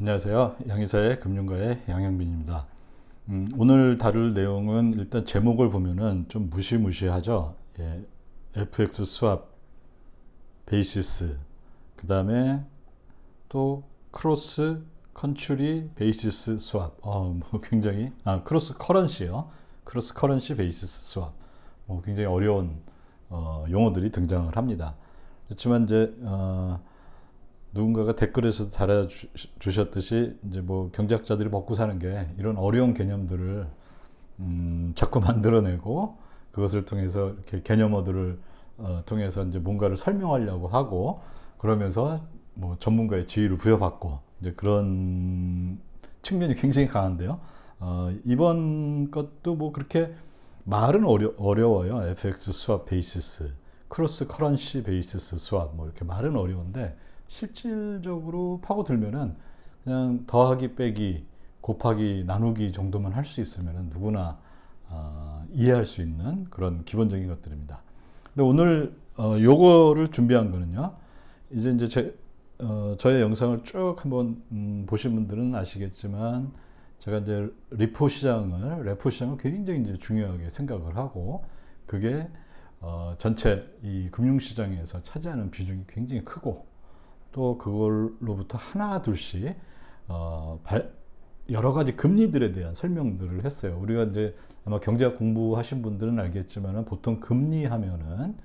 안녕하세요. 양희사의 금융가의 양영빈입니다. 오늘 다룰 내용은 일단 제목을 보면은 좀 무시무시하죠. 예, FX 스왑 베이시스, 그 다음에 또 크로스 컨츄리 베이시스 스왑. 뭐 굉장히 크로스 커런시요. 크로스 커런시 베이시스 스왑. 굉장히 어려운 용어들이 등장을 합니다. 그렇지만 이제 누군가가 댓글에서 달아주셨듯이 이제 뭐 경제학자들이 먹고 사는 게 이런 어려운 개념들을 자꾸 만들어내고 그것을 통해서 이렇게 개념어들을 통해서 이제 뭔가를 설명하려고 하고 그러면서 뭐 전문가의 지위를 부여받고 이제 그런 측면이 굉장히 강한데요. 이번 것도 뭐 그렇게 말은 어려워요. FX 스왑 베이시스, 크로스 커런시 베이시스 스왑 뭐 이렇게 말은 어려운데 실질적으로 파고들면은 그냥 더하기 빼기 곱하기 나누기 정도만 할 수 있으면은 누구나 이해할 수 있는 그런 기본적인 것들입니다. 근데 오늘 요거를 준비한 거는요. 이제 저의 영상을 쭉 한번 보신 분들은 아시겠지만 제가 이제 레포 시장을 굉장히 이제 중요하게 생각을 하고 그게 전체 이 금융시장에서 차지하는 비중이 굉장히 크고 또 그걸로부터 하나 둘씩 여러 가지 금리들에 대한 설명들을 했어요. 우리가 이제 아마 경제학 공부하신 분들은 알겠지만 보통 금리 하면은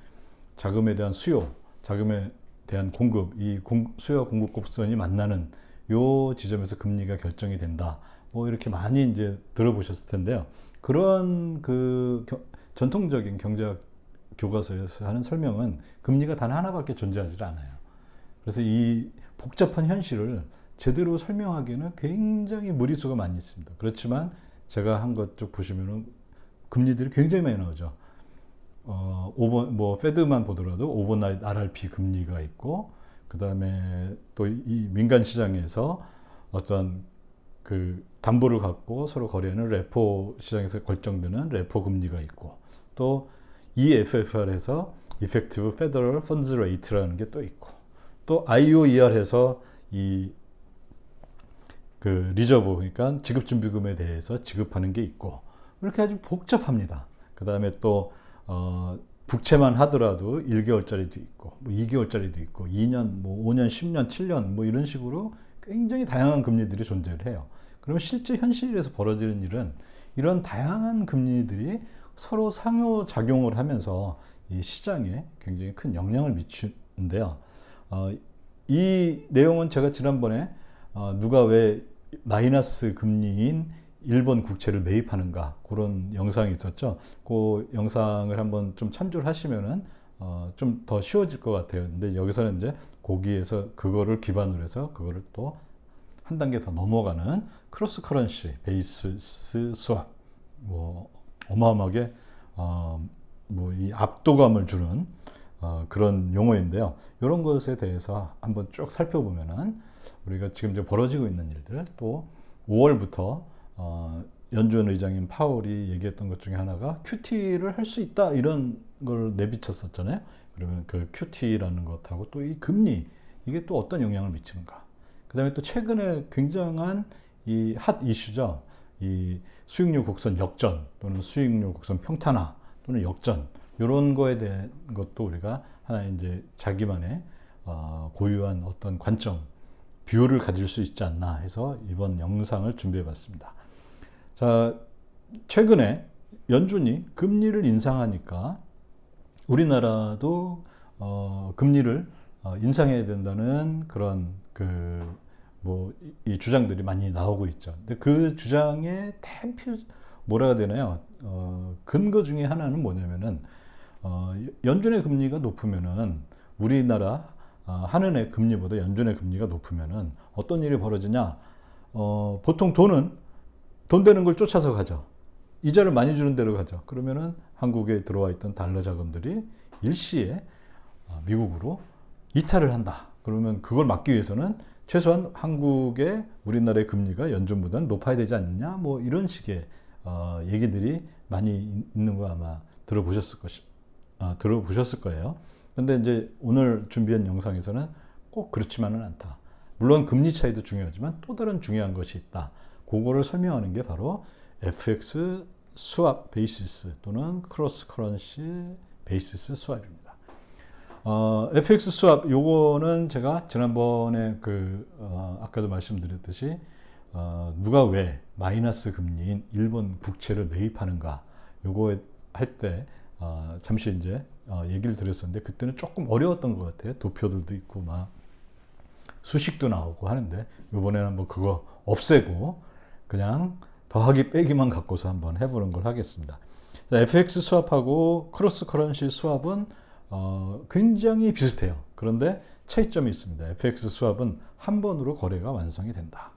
자금에 대한 수요, 자금에 대한 공급, 수요와 공급 곡선이 만나는 요 지점에서 금리가 결정이 된다. 뭐 이렇게 많이 이제 들어보셨을 텐데요. 그런 전통적인 경제학 교과서에서 하는 설명은 금리가 단 하나밖에 존재하지 않아요. 그래서 이 복잡한 현실을 제대로 설명하기에는 굉장히 무리수가 많이 있습니다. 그렇지만 제가 한 것 쭉 보시면은 금리들이 굉장히 많이 나오죠. 페드만 보더라도 오버나잇 RRP 금리가 있고, 그 다음에 또 이 민간 시장에서 어떤 그 담보를 갖고 서로 거래하는 레포 시장에서 결정되는 레포 금리가 있고, 또 EFFR에서 Effective Federal Funds Rate라는 게 또 있고, 또 IOER에서 그 리저브, 그러니까 지급준비금에 대해서 지급하는 게 있고, 이렇게 아주 복잡합니다. 그 다음에 또 국채만 하더라도 1개월짜리도 있고, 뭐 2개월짜리도 있고, 2년, 뭐 5년, 10년, 7년, 뭐 이런 식으로 굉장히 다양한 금리들이 존재를 해요. 그러면 실제 현실에서 벌어지는 일은 이런 다양한 금리들이 서로 상호작용을 하면서 이 시장에 굉장히 큰 영향을 미치는데요. 이 내용은 제가 지난번에 누가 왜 마이너스 금리인 일본 국채를 매입하는가 그런 영상이 있었죠. 그 영상을 한번 좀 참조를 하시면은 좀 더 쉬워질 것 같아요. 근데 여기서는 이제 거기에서 그거를 기반으로 해서 그거를 또 한 단계 더 넘어가는 크로스 커런시 베이시스 스왑, 뭐 어마어마하게 뭐 이 압도감을 주는 그런 용어인데요. 이런 것에 대해서 한번 쭉 살펴보면은 우리가 지금 이제 벌어지고 있는 일들, 또 5월부터 연준 의장인 파월이 얘기했던 것 중에 하나가 QT를 할 수 있다 이런 걸 내비쳤었잖아요. 그러면 그 QT라는 것하고 또 이 금리, 이게 또 어떤 영향을 미치는가. 그 다음에 또 최근에 굉장한 이 핫 이슈죠. 이 수익률 곡선 역전 또는 수익률 곡선 평탄화 또는 역전, 이런 거에 대한 것도 우리가 하나 이제 자기만의 고유한 어떤 관점, 뷰를 가질 수 있지 않나 해서 이번 영상을 준비해 봤습니다. 자, 최근에 연준이 금리를 인상하니까 우리나라도 금리를 인상해야 된다는 그런 이 주장들이 많이 나오고 있죠. 근데 그 주장의 대표 뭐라 해야 되나요? 근거 중에 하나는 뭐냐면은 연준의 금리가 높으면은 우리나라 한은의 금리보다 연준의 금리가 높으면은 어떤 일이 벌어지냐? 보통 돈 되는 걸 쫓아서 가죠. 이자를 많이 주는 데로 가죠. 그러면은 한국에 들어와 있던 달러 자금들이 일시에 미국으로 이탈을 한다. 그러면 그걸 막기 위해서는 최소한 한국의 우리나라의 금리가 연준보다는 높아야 되지 않느냐? 뭐 이런 식의 얘기들이 많이 있는 거 아마 들어보셨을 거예요. 근데 이제 오늘 준비한 영상에서는 꼭 그렇지만은 않다. 물론 금리 차이도 중요하지만 또 다른 중요한 것이 있다. 그거를 설명하는 게 바로 FX 스왑 베이시스 또는 크로스 커런시 베이시스 스왑입니다. FX 스왑 요거는 제가 지난번에 아까도 말씀드렸듯이 누가 왜 마이너스 금리인 일본 국채를 매입하는가 요거 할 때 잠시 이제 얘기를 드렸었는데 그때는 조금 어려웠던 것 같아요. 도표들도 있고 막 수식도 나오고 하는데 이번에는 한번 그거 없애고 그냥 더하기 빼기만 갖고서 한번 해보는 걸 하겠습니다. 자, FX 스왑하고 크로스 커런시 스왑은 굉장히 비슷해요. 그런데 차이점이 있습니다. FX 스왑은 한 번으로 거래가 완성이 된다.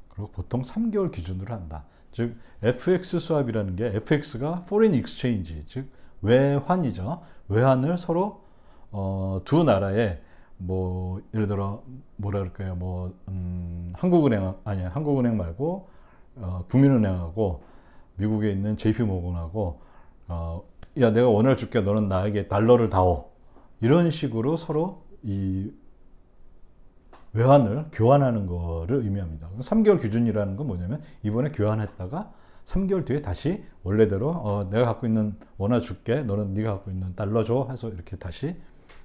그리고 보통 3개월 기준으로 한다. 즉 FX 스왑이라는 게 FX가 foreign exchange, 즉 외환이죠. 외환을 서로 두 나라의 뭐 예를 들어 뭐라 그럴까요? 한국은행 말고 국민은행하고 미국에 있는 JP모건하고 야 내가 원화를 줄게 너는 나에게 달러를 다오 이런 식으로 서로 이 외환을 교환하는 거를 의미합니다. 3개월 기준이라는 건 뭐냐면 이번에 교환했다가 3개월 뒤에 다시 원래대로 내가 갖고 있는 원화 줄게 너는 네가 갖고 있는 달러 줘 해서 이렇게 다시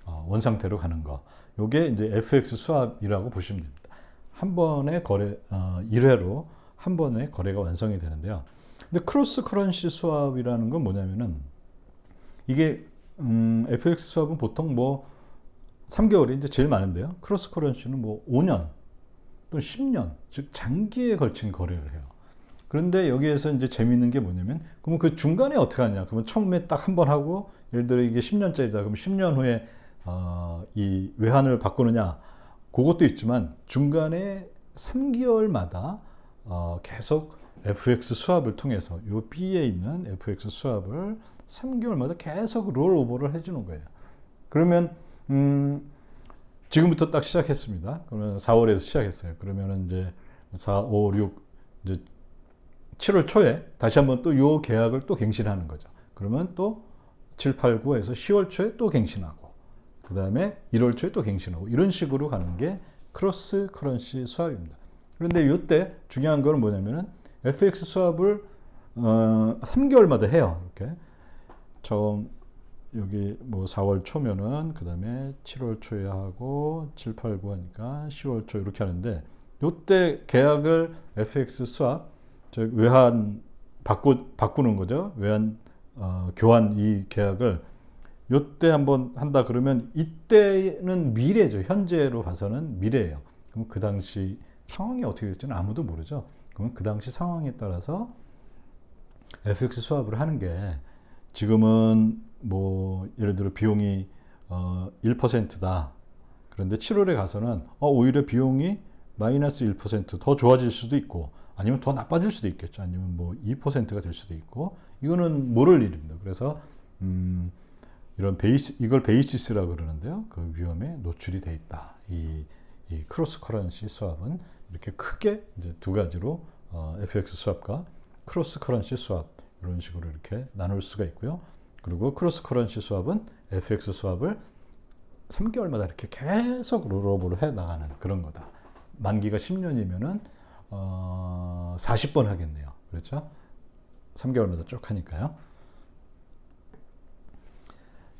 원상태로 가는 거. 요게 이제 FX 스왑이라고 보시면 됩니다. 한 번의 거래 1회로 한 번의 거래가 완성이 되는데요. 근데 크로스 커런시 스왑이라는 건 뭐냐면은 이게 FX 스왑은 보통 뭐 3개월이 이제 제일 많은데요. 크로스 커런시는 뭐 5년 또는 10년, 즉 장기에 걸친 거래를 해요. 그런데 여기에서 이제 재미있는 게 뭐냐면, 그러면 그 중간에 어떻게 하냐? 그러면 처음에 딱 한 번 하고, 예를 들어 이게 10년짜리다. 그럼 10년 후에 이 외환을 바꾸느냐? 그것도 있지만 중간에 3개월마다 계속 FX 스왑을 통해서 요 B에 있는 FX 스왑을 3개월마다 계속 롤오버를 해주는 거예요. 그러면 지금부터 딱 시작했습니다. 그러면 4월에서 시작했어요. 그러면 이제 4, 5, 6 이제 7월 초에 다시 한번 또 요 계약을 또 갱신하는 거죠. 그러면 또 7, 8, 9에서 10월 초에 또 갱신하고 그 다음에 1월 초에 또 갱신하고 이런 식으로 가는 게 크로스 커런시 스왑입니다. 그런데 이때 중요한 거는 뭐냐면은 FX 스왑을 3개월마다 해요. 이렇게 처음 여기 뭐 4월 초면은 그 다음에 7월 초에 하고 7, 8, 9 하니까 10월 초 이렇게 하는데 이때 계약을 FX 스왑 즉 외환 바꾸는 거죠. 외환 교환 이 계약을 요때 한번 한다 그러면 이때는 미래죠. 현재로 봐서는 미래예요. 그럼 그 당시 상황이 어떻게 될지는 아무도 모르죠. 그러면 그 당시 상황에 따라서 FX 스왑을 하는 게 지금은 뭐 예를 들어 비용이 1%다. 그런데 7월에 가서는 오히려 비용이 마이너스 1% 더 좋아질 수도 있고 아니면 더 나빠질 수도 있겠죠. 아니면 뭐 2%가 될 수도 있고 이거는 모를 일입니다. 그래서 이걸 베이시스라고 그러는데요. 그 위험에 노출이 돼 있다. 이 크로스 커런시 스왑은 이렇게 크게 이제 두 가지로 FX 스왑과 크로스 커런시 스왑 이런 식으로 이렇게 나눌 수가 있고요. 그리고 크로스 커런시 스왑은 FX 스왑을 3개월마다 이렇게 계속 롤오버를 해 나가는 그런 거다. 만기가 10년이면은 40번 하겠네요. 그렇죠? 3개월마다 쭉 하니까요.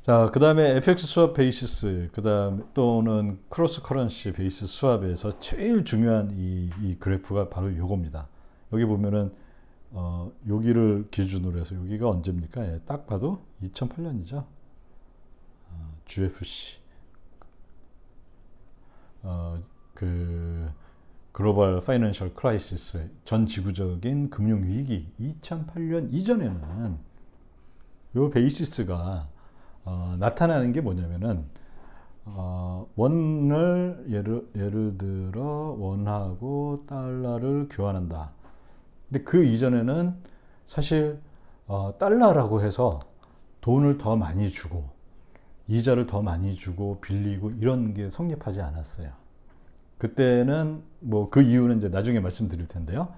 자, 그 다음에 FX 스왑 베이시스, 그 다음 또는 크로스 커런시 베이시스 스왑에서 제일 중요한 이 그래프가 바로 요겁니다. 여기 보면은 여기를 기준으로 해서 여기가 언제입니까? 예, 딱 봐도 2008년이죠. GFC 글로벌 파이낸셜 크라이시스 전 지구적인 금융 위기 2008년 이전에는 요 베이시스가 나타나는 게 뭐냐면은 원을 예를 들어 원하고 달러를 교환한다. 근데 그 이전에는 사실 달러라고 해서 돈을 더 많이 주고 이자를 더 많이 주고 빌리고 이런 게 성립하지 않았어요. 그때는 뭐 그 이유는 이제 나중에 말씀드릴 텐데요.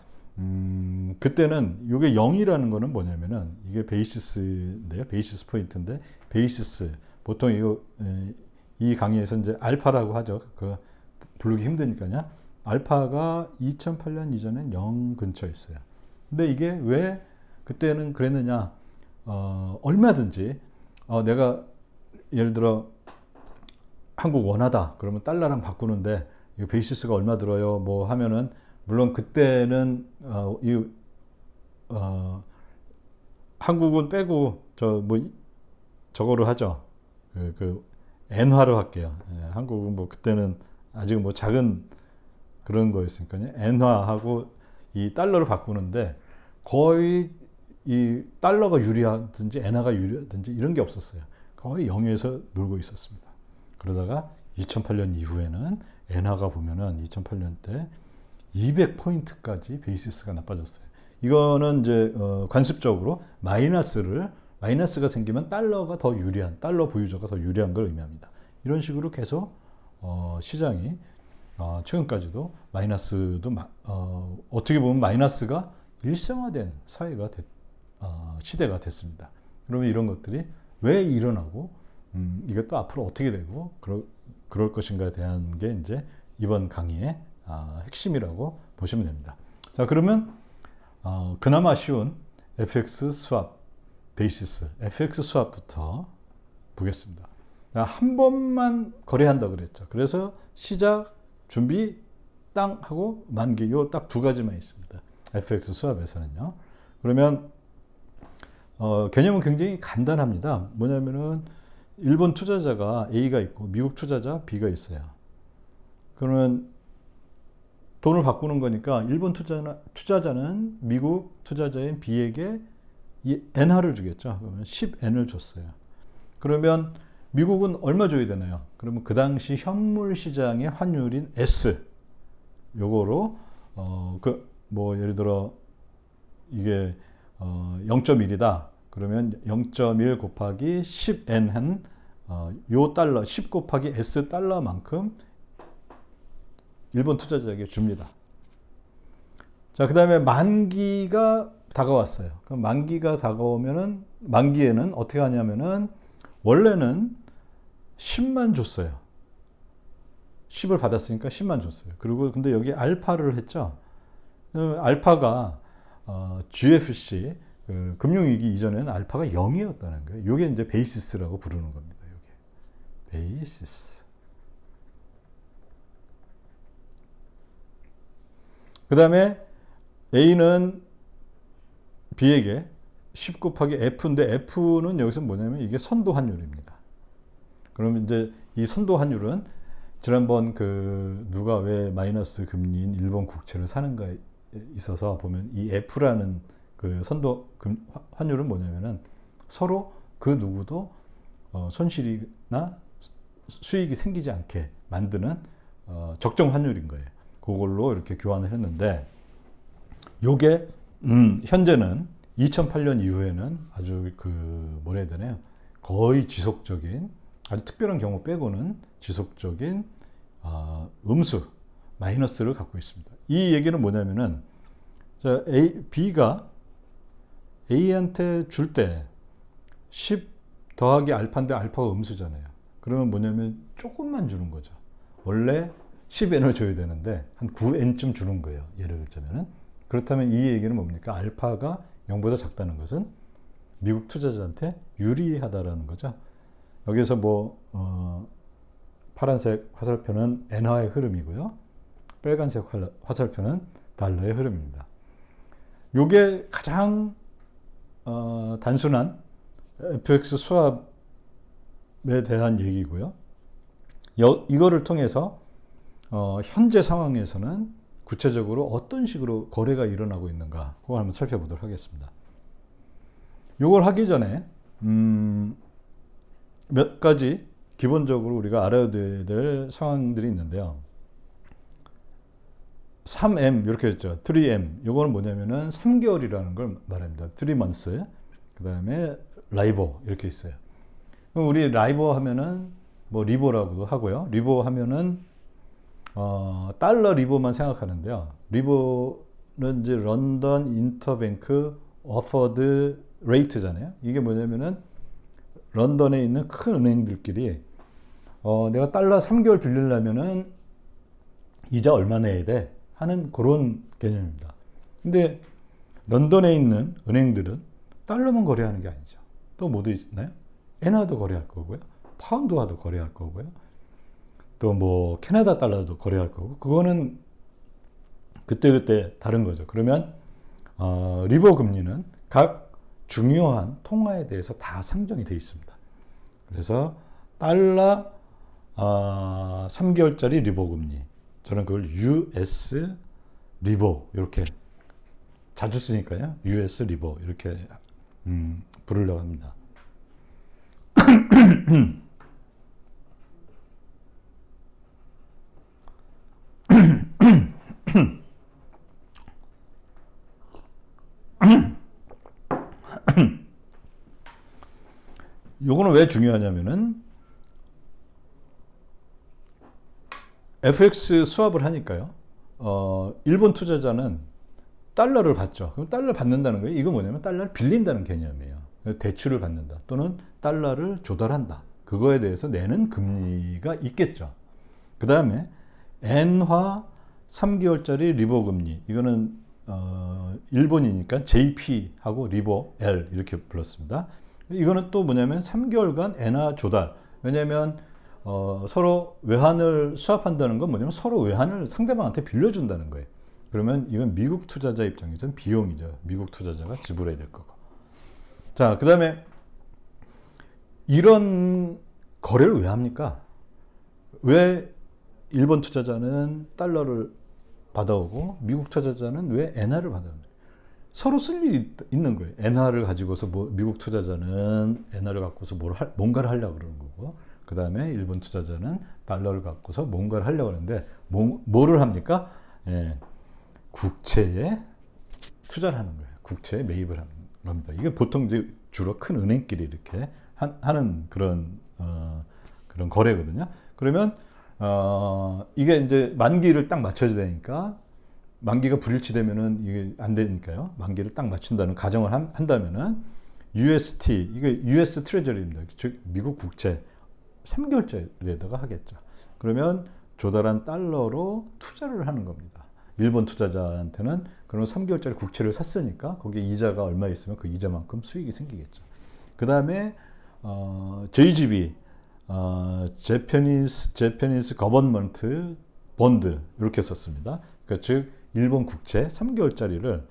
그때는 이게 0이라는 거는 뭐냐면은 이게 베이시스인데요. 베이시스 포인트인데 베이시스 보통 이 강의에서 이제 알파라고 하죠. 그 부르기 힘드니까요. 알파가 2008년 이전엔 0 근처에 있어요. 근데 이게 왜 그때는 그랬느냐? 얼마든지 내가 예를 들어 한국 원화다 그러면 달러랑 바꾸는데 이 베이시스가 얼마 들어요? 뭐 하면은 물론 그때는 한국은 빼고 저거로 하죠. 그 엔화로 할게요. 예, 한국은 뭐 그때는 아직 뭐 작은 그런 거였으니까요. 엔화하고 이 달러를 바꾸는데 거의 이 달러가 유리하든지 엔화가 유리하든지 이런 게 없었어요. 거의 0에서 놀고 있었습니다. 그러다가 2008년 이후에는 엔화가 보면은 2008년 때 200포인트까지 베이시스가 나빠졌어요. 이거는 이제 관습적으로 마이너스가 생기면 달러가 더 유리한, 달러 보유자가 더 유리한 걸 의미합니다. 이런 식으로 계속 시장이 최근까지도 마이너스도 어떻게 보면 마이너스가 일상화된 시대가 됐습니다. 그러면 이런 것들이 왜 일어나고 이것도 앞으로 어떻게 되고 그럴 것인가에 대한 게 이제 이번 강의의 핵심이라고 보시면 됩니다. 자, 그러면 그나마 쉬운 FX 스왑 베이시스, FX 스왑부터 보겠습니다. 한 번만 거래한다 그랬죠. 그래서 시작, 준비, 땅 하고 만기 요 딱 두 가지만 있습니다. FX 스왑에서는요. 그러면 개념은 굉장히 간단합니다. 뭐냐면은 일본 투자자가 A가 있고 미국 투자자 B가 있어요. 그러면 돈을 바꾸는 거니까 일본 투자자는 미국 투자자인 B에게 엔화를 주겠죠. 그러면 10엔을 줬어요. 그러면 미국은 얼마 줘야 되나요? 그러면 그 당시 현물 시장의 환율인 S 요거로 뭐 예를 들어 이게 0.1이다. 그러면 0.1 곱하기 10N 한 요 달러 10 곱하기 S 달러만큼 일본 투자자에게 줍니다. 자, 그 다음에 만기가 다가왔어요. 그럼 만기가 다가오면은 만기에는 어떻게 하냐면은 원래는 10만 줬어요. 10을 받았으니까 10만 줬어요. 그리고 근데 여기 알파를 했죠. 알파가 GFC 금융위기 이전에는 알파가 0이었다는 거예요. 이게 이제 베이시스라고 부르는 겁니다. 이게 베이시스. 그 다음에 A는 B에게 10 곱하기 F인데 F는 여기서 뭐냐면 이게 선도 환율입니다. 그러면 이제 이 선도 환율은 지난번 누가 왜 마이너스 금리인 일본 국채를 사는가에 있어서 보면 이 F라는 그 선도 환율은 뭐냐면은 서로 그 누구도 손실이나 수익이 생기지 않게 만드는 적정 환율인 거예요. 그걸로 이렇게 교환을 했는데 요게 현재는 2008년 이후에는 아주 뭐라 해야 되나요? 거의 지속적인 아주 특별한 경우 빼고는 지속적인 마이너스를 갖고 있습니다. 이 얘기는 뭐냐면은 B가 A한테 줄 때 10 더하기 알파인데 알파가 음수잖아요. 그러면 뭐냐면 조금만 주는 거죠. 원래 10N을 줘야 되는데 한 9N쯤 주는 거예요. 예를 들자면은. 그렇다면 이 얘기는 뭡니까? 알파가 0보다 작다는 것은 미국 투자자한테 유리하다라는 거죠. 여기서 파란색 화살표는 엔화의 흐름이고요. 빨간색 화살표는 달러의 흐름입니다. 이게 가장 단순한 FX 스왑에 대한 얘기고요. 이거를 통해서 현재 상황에서는 구체적으로 어떤 식으로 거래가 일어나고 있는가 그걸 한번 살펴보도록 하겠습니다. 이걸 하기 전에 몇 가지 기본적으로 우리가 알아야 될 상황들이 있는데요. 3M 이렇게 했죠. 3M 이거는 뭐냐면은 3개월이라는 걸 말합니다. 3months. 그 다음에 라이보 이렇게 있어요. 그럼 우리 라이보 하면은 뭐 리보라고도 하고요. 리보 하면은 달러 리보만 생각하는데요. 리보는 이제 런던 인터뱅크 오퍼드 레이트잖아요. 이게 뭐냐면은 런던에 있는 큰 은행들끼리 내가 달러 3개월 빌리려면은 이자 얼마 내야 돼 하는 그런 개념입니다. 근데 런던에 있는 은행들은 달러만 거래하는 게 아니죠. 또 뭐도 있나요? 엔화도 거래할 거고요. 파운드화도 거래할 거고요. 또 뭐 캐나다 달러도 거래할 거고, 그거는 그때그때 다른 거죠. 그러면 리버 금리는 각 중요한 통화에 대해서 다 상정이 되어 있습니다. 그래서 달러 3개월짜리 리버 금리, 저는 그걸 US 리버 이렇게 자주 쓰니까요. US 리버 이렇게 부르려고 합니다. 요거는 왜 중요하냐면은 FX 수합을 하니까요. 일본 투자자는 달러를 받죠. 그럼 달러를 받는다는 거예요. 이거 뭐냐면 달러를 빌린다는 개념이에요. 대출을 받는다. 또는 달러를 조달한다. 그거에 대해서 내는 금리가 있겠죠. 그 다음에 엔화 3개월짜리 리버 금리. 이거는 일본이니까 JP하고 리버 L 이렇게 불렀습니다. 이거는 또 뭐냐면 3개월간 엔화 조달. 왜냐하면 서로 외환을 수합한다는 건 뭐냐면 서로 외환을 상대방한테 빌려준다는 거예요. 그러면 이건 미국 투자자 입장에서는 비용이죠. 미국 투자자가 지불해야 될 거고. 자, 그 다음에 이런 거래를 왜 합니까? 왜 일본 투자자는 달러를 받아오고 미국 투자자는 왜 엔화를 받아오는 거예요? 서로 쓸 일이 있는 거예요. 엔화를 가지고서 미국 투자자는 엔화를 갖고서 뭔가를 하려고 그러는 거고, 그 다음에 일본 투자자는 달러를 갖고서 뭔가를 하려고 하는데 뭐를 합니까? 예, 국채에 투자를 하는 거예요. 국채에 매입을 하는 겁니다. 이게 보통 이제 주로 큰 은행끼리 이렇게 하는 그런 거래거든요. 그러면 이게 이제 만기를 딱 맞춰야 되니까, 만기가 불일치되면은 이게 안 되니까요. 만기를 딱 맞춘다는 가정을 한다면은 UST, 이게 US 트레저리입니다. 즉 미국 국채 3개월짜리에다가 하겠죠. 그러면 조달한 달러로 투자를 하는 겁니다. 일본 투자자한테는 그런 3개월짜리 국채를 샀으니까 거기에 이자가 얼마 있으면 그 이자만큼 수익이 생기겠죠. 그 다음에 JGB, Japanese Government Bond 이렇게 썼습니다. 그러니까 즉 일본 국채 3개월짜리를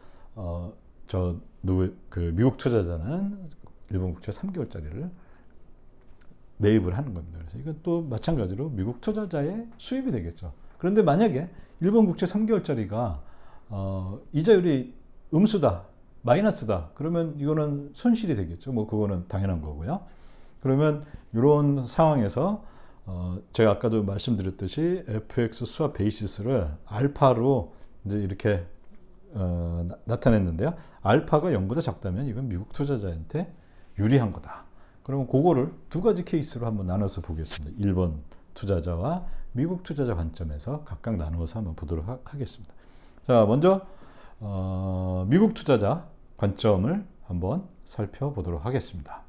미국 투자자는 일본 국채 3개월짜리를 매입을 하는 겁니다. 그래서 이건 또 마찬가지로 미국 투자자의 수입이 되겠죠. 그런데 만약에 일본 국채 3개월짜리가 이자율이 음수다, 마이너스다, 그러면 이거는 손실이 되겠죠. 뭐 그거는 당연한 거고요. 그러면 이런 상황에서 제가 아까도 말씀드렸듯이 FX 수합 베이시스를 알파로 이제 이렇게 나타냈는데요. 알파가 0보다 작다면 이건 미국 투자자한테 유리한 거다. 그러면 그거를 두 가지 케이스로 한번 나눠서 보겠습니다. 일본 투자자와 미국 투자자 관점에서 각각 나누어서 한번 보도록 하겠습니다. 자, 먼저 미국 투자자 관점을 한번 살펴보도록 하겠습니다.